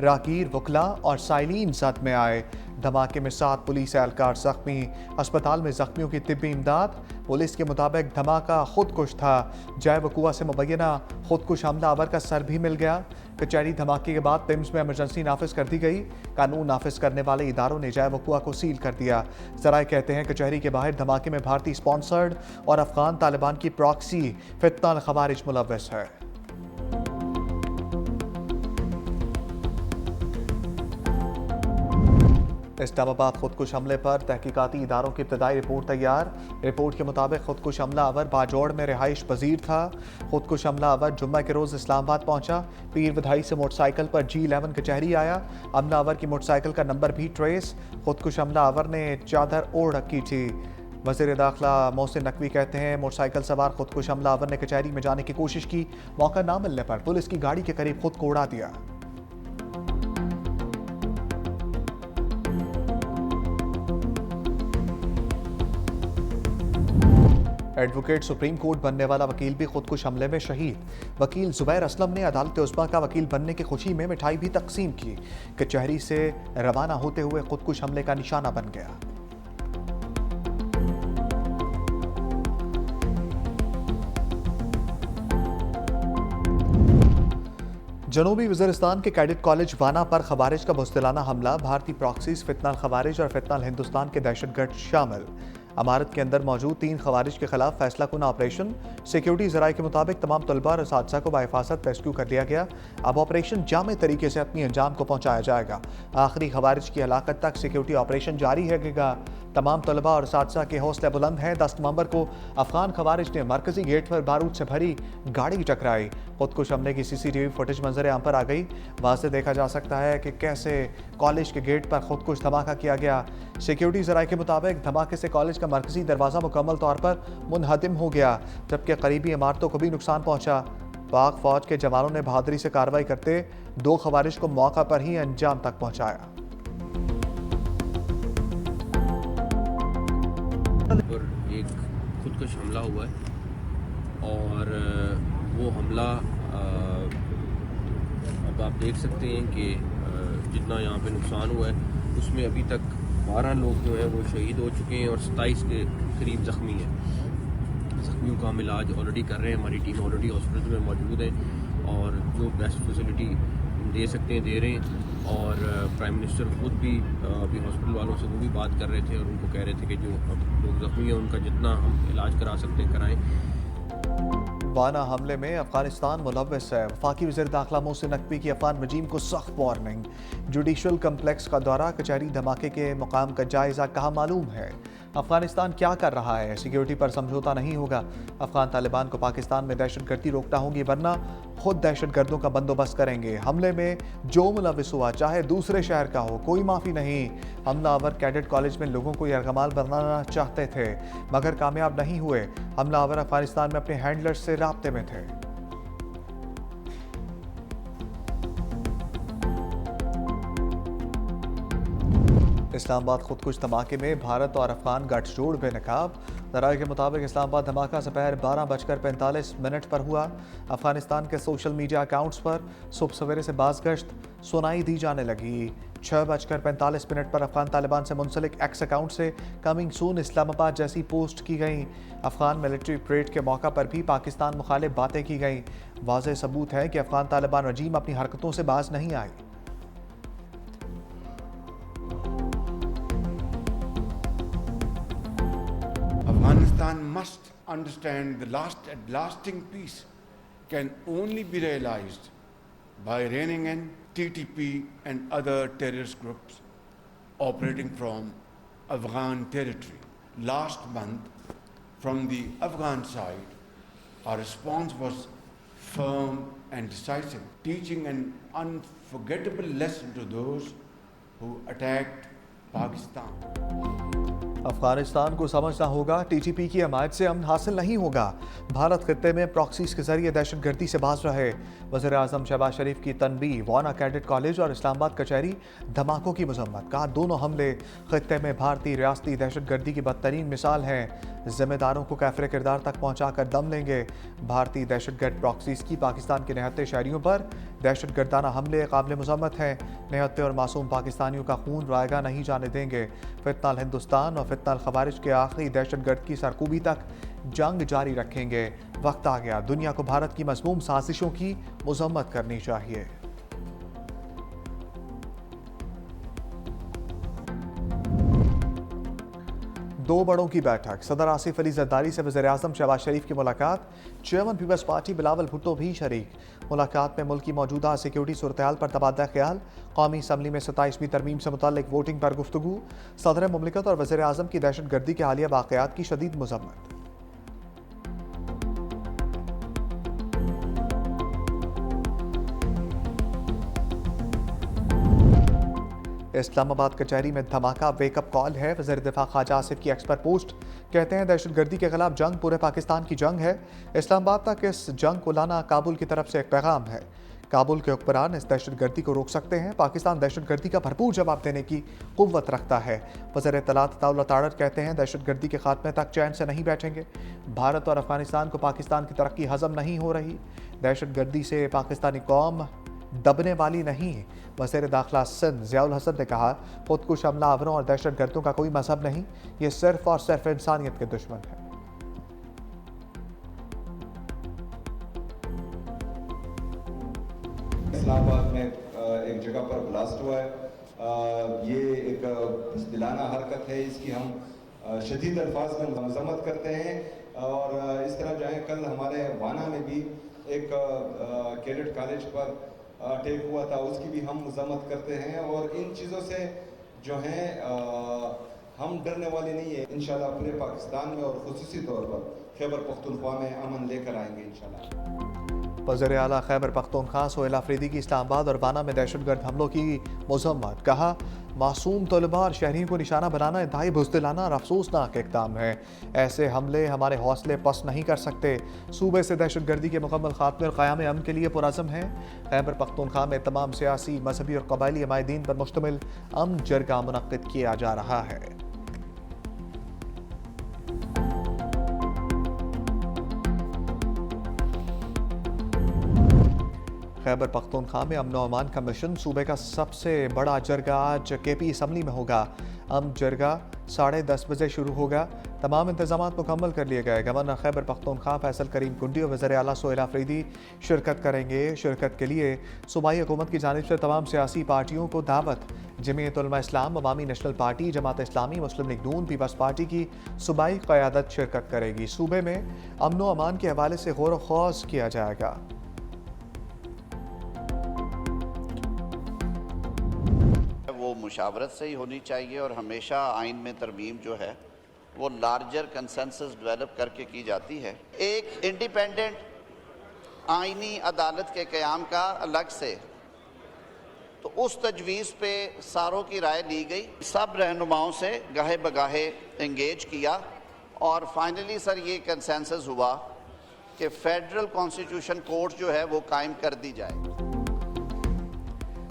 राहगीर, वकला और साइलिन जख्म में आए। धमाके में 7 पुलिस एहलकार जख्मी। अस्पताल में जख्मियों की तिब्बी इमदाद। पुलिस के मुताबिक धमाका खुदकुश था। जय वकुआ से मुबैना खुदकुश हमलावर का सर भी मिल गया। कचहरी धमाके के बाद पिम्स में इमरजेंसी नाफिज कर दी गई। कानून नाफिज करने वाले इदारों ने जय वकुआ को सील कर दिया। जराए कहते हैं कचहरी के बाहर धमाके में भारतीय स्पॉन्सर्ड और अफगान तालिबान की प्रॉक्सी फितना अल खवारिज मुलव्वस है। इस्लामाबाद खुदकुश हमले पर तहकीकाती इदारों की इब्तदाई रिपोर्ट तैयार। रिपोर्ट के मुताबिक खुदकुश हमलावर बाजौड़ में रिहाइश पजीर था। खुदकुश हमलावर जुम्मा के रोज़ इस्लामाबाद पहुंचा। पीर बधाई से मोटरसाइकिल पर G11 कचहरी आया। हमलावर की मोटरसाइकिल का नंबर भी ट्रेस। खुदकुश हमलावर ने चादर ओढ़ रखी थी। वज़ीर दाखिला मोहसिन नकवी कहते हैं मोटरसाइकिल सवार खुदकुश हमलावर ने कचहरी में जाने की कोशिश की। मौका ना मिलने पर पुलिस की गाड़ी के करीब खुद को उड़ा दिया। एडवोकेट सुप्रीम कोर्ट बनने वाला वकील भी खुदकुश हमले में शहीद। वकील जुबैर असलम ने अदालत उस्मा का वकील बनने की खुशी में मिठाई भी तकसीम की। कचहरी से रवाना होते हुए खुदकुश हमले का निशाना बन गया। जनूबी वज़ीरिस्तान के कैडेट कॉलेज वाना पर खवारिज का बुज़दिलाना हमला। भारतीय प्रॉक्सीज फितना अल खवारिज और फितना अल हिंदुस्तान के दहशतगर्द शामिल। अमारत के अंदर मौजूद 3 खवारिज के खिलाफ फैसला कुन ऑपरेशन। सिक्योरिटी ज़राए के मुताबिक तमाम तलबा और असातिज़ा को बाहिफाजत रेस्क्यू कर लिया गया। अब ऑपरेशन जामे तरीके से अपनी अंजाम को पहुंचाया जाएगा। आखिरी खवारिज की हलाकत तक सिक्योरिटी ऑपरेशन जारी रहेगा। तमाम तलबा और असातिज़ा के हौसले बुलंद हैं। 10 नवंबर को अफगान खवारिज ने मरकजी गेट पर बारूद से भरी गाड़ी टकराई। खुदकुश हमले की CCTV फुटेज मंजर आम पर आ गई। वहाँ से देखा जा सकता है कि कैसे कॉलेज के गेट पर खुदकुश धमाका किया गया। सिक्योरिटी ज़राए के मुताबिक धमाके से कॉलेज का मरकजी दरवाज़ा मुकम्मल तौर पर मुनहदिम हो गया, जबकि करीबी इमारतों को भी नुकसान पहुँचा। पाक फौज के जवानों ने बहादुरी से कार्रवाई करते 2 खवारिज को मौका पर ही अंजाम तक पहुँचाया। पर एक खुदकुश हमला हुआ है और वो हमला अब आप देख सकते हैं कि जितना यहाँ पे नुकसान हुआ है उसमें अभी तक 12 लोग जो हैं वो शहीद हो चुके हैं और 27 के करीब ज़ख्मी हैं। ज़ख्मियों का हम इलाज ऑलरेडी कर रहे हैं। हमारी टीम ऑलरेडी हॉस्पिटल में मौजूद है और जो बेस्ट फैसिलिटी दे सकते हैं दे रहे हैं। और प्राइम मिनिस्टर खुद भी अभी हॉस्पिटल वालों से वो भी बात कर रहे थे और उनको कह रहे थे कि जो अब लोग ज़ख्मी हैं उनका जितना हम इलाज करा सकते हैं कराएँ। वाना हमले में अफगानिस्तान मुलव्वस है। वफाकी वज़ीर दाखिला मोहसिन नकवी की अफगान रजीम को सख्त वार्निंग। जुडिशल कम्प्लेक्स का दौरा, कचहरी धमाके के मुकाम का जायजा, कहा मालूम है अफगानिस्तान क्या कर रहा है। सिक्योरिटी पर समझौता नहीं होगा। अफगान तालिबान को पाकिस्तान में दहशतगर्दी रोकना होगी, वरना खुद दहशतगर्दों का बंदोबस्त करेंगे। हमले में जो मुलव्वस हुआ चाहे दूसरे शहर का हो, कोई माफ़ी नहीं। हमलावर कैडेट कॉलेज में लोगों को यरगमाल बनाना चाहते थे मगर कामयाब नहीं हुए। हमलावर अफगानिस्तान में अपने हैंडलर्स से राब्ते में थे। इस्लामाबाद खुदकुश धमाके में भारत और अफगान गठजोड़ बेनकाब। ज़राए के मुताबिक इस्लामाबाद धमाका दोपहर 12:45 पर हुआ। अफगानिस्तान के सोशल मीडिया अकाउंट्स पर सुबह सवेरे से बाज़गश्त सुनाई दी जाने लगी। 6:45 पर अफगान तालिबान से मुंसलिक एक्स अकाउंट से कमिंग सून इस्लामाबाद जैसी पोस्ट की गई। अफगान मिलिट्री परेड के मौका पर भी पाकिस्तान मुखालिफ बातें की गई। वाज़ेह सबूत है कि अफगान तालिबान रजीम अपनी हरकतों से बाज नहीं आई। Afghanistan must understand the lasting peace can only be realized by reining in TTP and other terrorist groups operating from Afghan territory. Last month, from the Afghan side, our response was firm and decisive, teaching an unforgettable lesson to those who attacked Pakistan. Afghanistan को समझना होगा TTP की हमायत से अमन हासिल नहीं होगा। भारत खित्ते में प्रॉक्सीज के जरिए दहशतगर्दी से बाज रहे। वज़ीर आज़म शहबाज शरीफ की तनबीह, वाना कैडेट कॉलेज और इस्लामाबाद कचहरी धमाकों की मजम्मत। कहा दोनों हमले खित्ते में भारतीय रियासती दहशतगर्दी की बदतरीन मिसाल हैं। जिम्मेदारों को कैफरे किरदार तक पहुंचाकर दम लेंगे। भारतीय दहशतगर्द प्रॉक्सीज की पाकिस्तान के निहत्ते शहरियों पर दहशतगर्दाना हमले काबिल मजम्मत हैं। निहत्ते और मासूम पाकिस्तानियों का खून रायगा नहीं जाने देंगे। फितनाल हिंदुस्तान और फितनाल खवारिज के आखिरी दहशतगर्द की सरकूबी तक जंग जारी रखेंगे। वक्त आ गया दुनिया को भारत की मज़मूम साजिशों की मजम्मत करनी चाहिए। दो बड़ों की बैठक। सदर आसिफ अली जरदारी से वज़ीर आज़म शहबाज शरीफ की मुलाकात। Chairman peoples party Bilawal Bhutto भी शरीक। मुलाकात में मुल्क की मौजूदा सिक्योरिटी सूरत-ए-हाल पर तबादला ख्याल। कौमी असम्बली में 27वीं तरमीम से मुताल्लिक वोटिंग पर गुफ्तगू। सदर मुमलिकत और वज़ीर आज़म की दहशतगर्दी के हालिया वाक़यात की शदीद मज़म्मत। इस्लामाबाद कचहरी में धमाका, वेकअप कॉल है। वज़ीर दिफा ख्वाजा आसिफ की एक्सपर्ट पोस्ट। कहते हैं दहशतगर्दी के खिलाफ जंग पूरे पाकिस्तान की जंग है। इस्लामाबाद तक इस जंग को लाना काबुल की तरफ से एक पैगाम है। काबुल के हुक्मरान इस दहशतगर्दी को रोक सकते हैं। पाकिस्तान दहशतगर्दी का भरपूर जवाब देने की कुव्वत रखता है। वज़ीर इत्तलात अताउल्लाह तारर कहते हैं दहशतगर्दी के खात्मे तक चैन से नहीं बैठेंगे। भारत और अफगानिस्तान को पाकिस्तान की तरक्की हजम नहीं हो रही। दहशतगर्दी से पाकिस्तानी कौम दबने वाली नहीं। वज़ीर दाखिला सिंध ज़ियाउल हसन ने कहा खुदकुश हमलावरों और दहशतगर्दों का कोई मजहब नहीं, ये सिर्फ और सिर्फ इंसानियत के दुश्मन है। इस्लामाबाद में एक जगह पर ब्लास्ट हुआ है। ये एक दिलाना हरकत है, इसकी हम शदीद अल्फाज में मजम्मत करते हैं। और इस तरह जो है कल हमारे वाना में भी एक कैडेट कॉलेज पर अटैक हुआ था, उसकी भी हम मजम्मत करते हैं। और इन चीज़ों से जो है हम डरने वाले नहीं है। इंशाल्लाह पूरे पाकिस्तान में और खुसूसी तौर पर खैबर पख्तूनख्वा में अमन लेकर आएंगे इंशाल्लाह। वज़ीर आला खैबर पख्तूनख्वा सोहेल अफरीदी की इस्लामाबाद और वाना में दहशतगर्द हमलों की मजम्मत। कहा मासूम तलबा और शहरियों को निशाना बनाना इंतहाई बुज़दिलाना और अफसोसनाक इक़दाम है। ऐसे हमले हमारे हौसले पस्त नहीं कर सकते। सूबे से दहशतगर्दी के मुकम्मल खात्मे और क़याम अमन के लिए पुरअज़्म है। खैबर पख्तूनख्वा में तमाम सियासी, मजहबी और कबायली अमायदीन पर मुश्तमिल अमन जरगा मुनक्किद किया जा रहा है। खैबर पख्तूनख्वा में अमन और अमान का मिशन। सूबे का सबसे बड़ा जरगा आज केपी असम्बली में होगा। अमन जरगा 10:30 बजे शुरू होगा। तमाम इंतजाम मुकम्मल कर लिए गए। गवर्नर खैबर पख्तूनख्वा फैसल करीम कुंडी और वज़ीर आला सोहेल अफरीदी शिरकत करेंगे। शिरकत के लिए सूबाई हुकूमत की जानिब से तमाम सियासी पार्टियों को दावत। जमीयत उलमा इस्लाम, अवामी नेशनल पार्टी, जमात इस्लामी, मुस्लिम लीग नून, पीपल्स पार्टी की सूबाई क़यादत शिरकत करेगी। सूबे में अमन व अमान के हवाले से गौर व खौज किया जाएगा। वो मुशावरत से ही होनी चाहिए और हमेशा आइन में तरमीम जो है वो लार्जर कंसेंसस डेवलप करके की जाती है। एक इंडिपेंडेंट आइनी अदालत के क़याम का अलग से, तो उस तजवीज़ पे सारों की राय ली गई। सब रहनुमाओं से गाहे बगाहे इंगेज किया और फाइनली सर ये कंसेंसस हुआ कि फेडरल कॉन्स्टिट्यूशन कोर्ट जो है वो कायम कर दी जाए।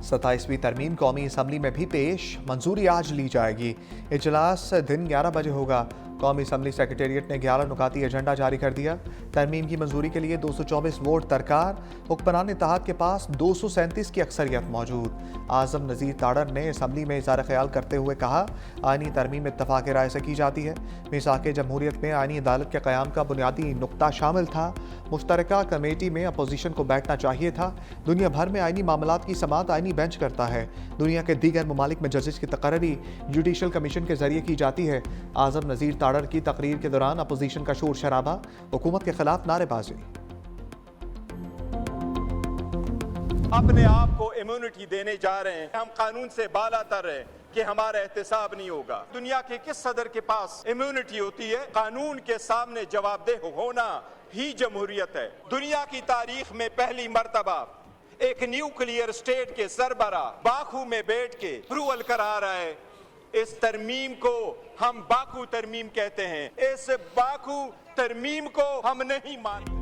27वीं तरमीम कौमी असम्बली में भी पेश, मंजूरी आज ली जाएगी। इजलास दिन 11 बजे होगा। कौमी असम्बली सेक्रेटेरिएट ने 11 नुकाती एजेंडा जारी कर दिया। तरमीम की मंजूरी के लिए 224 वोट दरकार। हुक्मरान इत्तेहाद के पास 237 की अक्सरियत मौजूद। आज़म नज़ीर ताड़र ने असम्बली में इज़हार ख्याल करते हुए कहा आइनी तरमीम इत्तफाक़ राय से की जाती है। मीसाक़ जमहूरियत में आइनी अदालत के क़याम का बुनियादी नुक्ता शामिल था। मुश्तरका कमेटी में अपोजिशन को बैठना चाहिए था। दुनिया भर में आइनी मामलात की समाअत आइनी बेंच करता है। दुनिया के दीगर ममालिक में जजेस की तकर्री जुडिशल कमीशन के जरिए की जाती है। आज़म नज़ीर ताड़र की तकरीर के दौरान अपोजिशन का शोर शराबा, हुकूमत के खिलाफ नारेबाजी। अपने आप को इम्यूनिटी देने जा रहे हैं। हम कानून से बालातर हैं कि हमारा एहतसाब नहीं होगा। दुनिया के किस सदर के पास इम्यूनिटी होती है? कानून के सामने जवाबदेह होना ही जमहूरियत है। दुनिया की तारीख में पहली मर्तबा एक न्यूक्लियर स्टेट के सरबरा बाकू में बैठ के अप्रूवल करा रहा है इस तरमीम को हम बाकू तरमीम कहते हैं। इस बाकू तरमीम को हम नहीं मानते।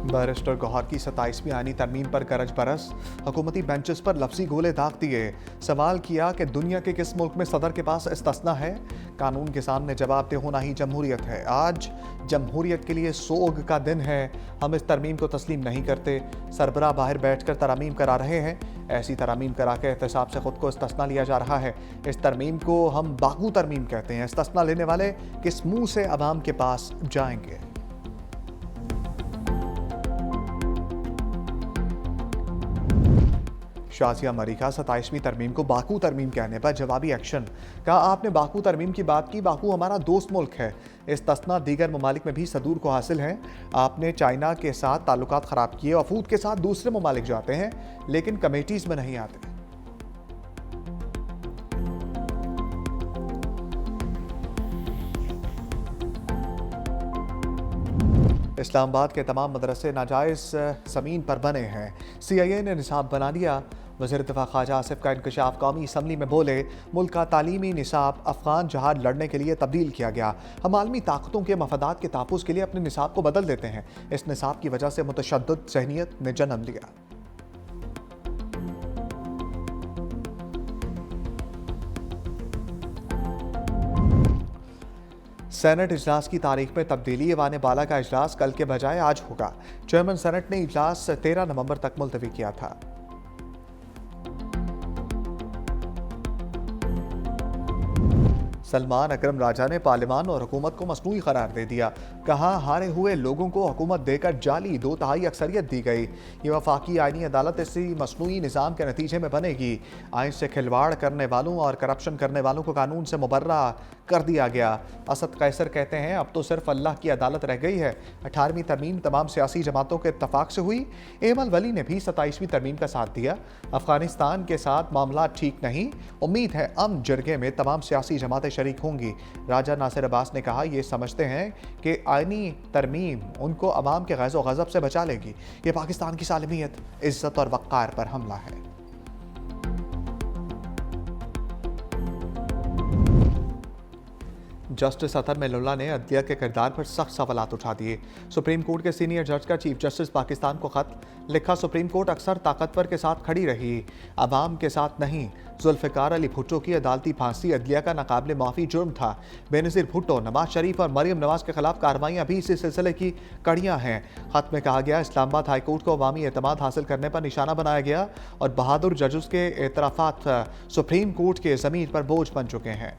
बैरिस्टर गौहर की 27वीं आईनी तरमीम पर गरज बरस, हुकूमती बेंचेस पर लफ्जी गोले दाग दिए। सवाल किया कि दुनिया के किस मुल्क में सदर के पास इस्तिस्ना है? कानून के सामने जवाबदेह होना ही जमहूरियत है। आज जमहूरियत के लिए सोग का दिन है। हम इस तरमीम को तस्लीम नहीं करते। सरबराह बाहर बैठकर तरामीम करा रहे हैं। ऐसी तरामीम करा के एहतसाब से खुद को इस्तिस्ना लिया जा रहा है। इस तरमीम को हम बागू तरमीम कहते हैं। इस्तिस्ना लेने वाले किस मुंह से अवाम के पास जाएंगे? शाजिया मरीका 27वीं तरमीम को बाकू तरमीम कहने पर जवाबी एक्शन। कहा, आपने बाकू तरमीम की बात की। बाकू हमारा दोस्त मुल्क है। इस्तिस्ना दीगर ममालिक में भी सदूर को हासिल है। आपने चाइना के साथ ताल्लुकात ख़राब किए, वफूद के साथ दूसरे ममालिक जाते हैं लेकिन कमेटीज़ में नहीं आते। इस्लामाबाद के तमाम मदरसे नाजायज़ ज़मीन पर बने हैं। CIA ने निसाब बना लिया। वज़ीर दिफ़ा ख्वाजा आसिफ का इंकशाफ। कौमी असम्बली में बोले, मुल्क का तालीमी निसाब अफ़गान जहाद लड़ने के लिए तब्दील किया गया। हम आलमी ताकतों के मफादात के तहफ़्फ़ुज़ के लिए अपने निसाब को बदल देते हैं। इस निसाब की वजह से मुतशद्दिद ज़हनियत ने जन्म लिया। सेनेट इजलास की तारीख में तब्दीली। ऐवान बाला का इजलास कल के बजाय आज होगा। चेयरमैन सेनेट ने इजलास 13 नवंबर तक मुलतवी किया था। सलमान अकरम राजा ने पार्लियामान और हुकूमत को मसनूई करार दे दिया। कहा, हारे हुए लोगों को हुकूमत देकर जाली 2/3 अक्सरियत दी गई। ये वफाकी आईनी अदालत इसी मसनूई निज़ाम के नतीजे में बनेगी। आइन से खिलवाड़ करने वालों और करप्शन करने वालों को कानून से मुबर्रा कर दिया गया। असद कैसर कहते हैं, अब तो सिर्फ अल्लाह की अदालत रह गई है। 18वीं तरमीम तमाम सियासी जमातों के इत्तफाक से हुई। एमल वली ने भी 27वीं तरमीम का साथ दिया। अफगानिस्तान के साथ मामला ठीक नहीं। उम्मीद है अमन जरगे में तमाम सियासी जमातें शरीक होंगी। राजा नासिर अब्बास ने कहा, ये समझते हैं कि आईनी तरमीम उनको अवाम के गैज़ो गज़ब से बचा लेगी। ये पाकिस्तान की सालमियत, इज़्ज़त और वक़ार पर हमला है। जस्टिस अतर मेलुल्ला ने अदलिया के किरदार पर सख्त सवालात उठा दिए। सुप्रीम कोर्ट के सीनियर जज का चीफ जस्टिस पाकिस्तान को खत लिखा। सुप्रीम कोर्ट अक्सर ताकतवर के साथ खड़ी रही, अवाम के साथ नहीं। जुल्फ़िकार अली भुट्टो की अदालती फांसी अदलिया का नाकाबिले माफ़ी जुर्म था। बेनज़ीर भुट्टो, नवाज शरीफ और मरियम नवाज के खिलाफ कार्रवाइयाँ भी इसी सिलसिले की कड़ियाँ हैं। खत में कहा गया, इस्लामाबाद हाई कोर्ट को अवामी एतमाद हासिल करने पर निशाना बनाया गया और बहादुर जजेस के एतराफ़ात सुप्रीम कोर्ट के ज़मीन पर बोझ बन चुके हैं।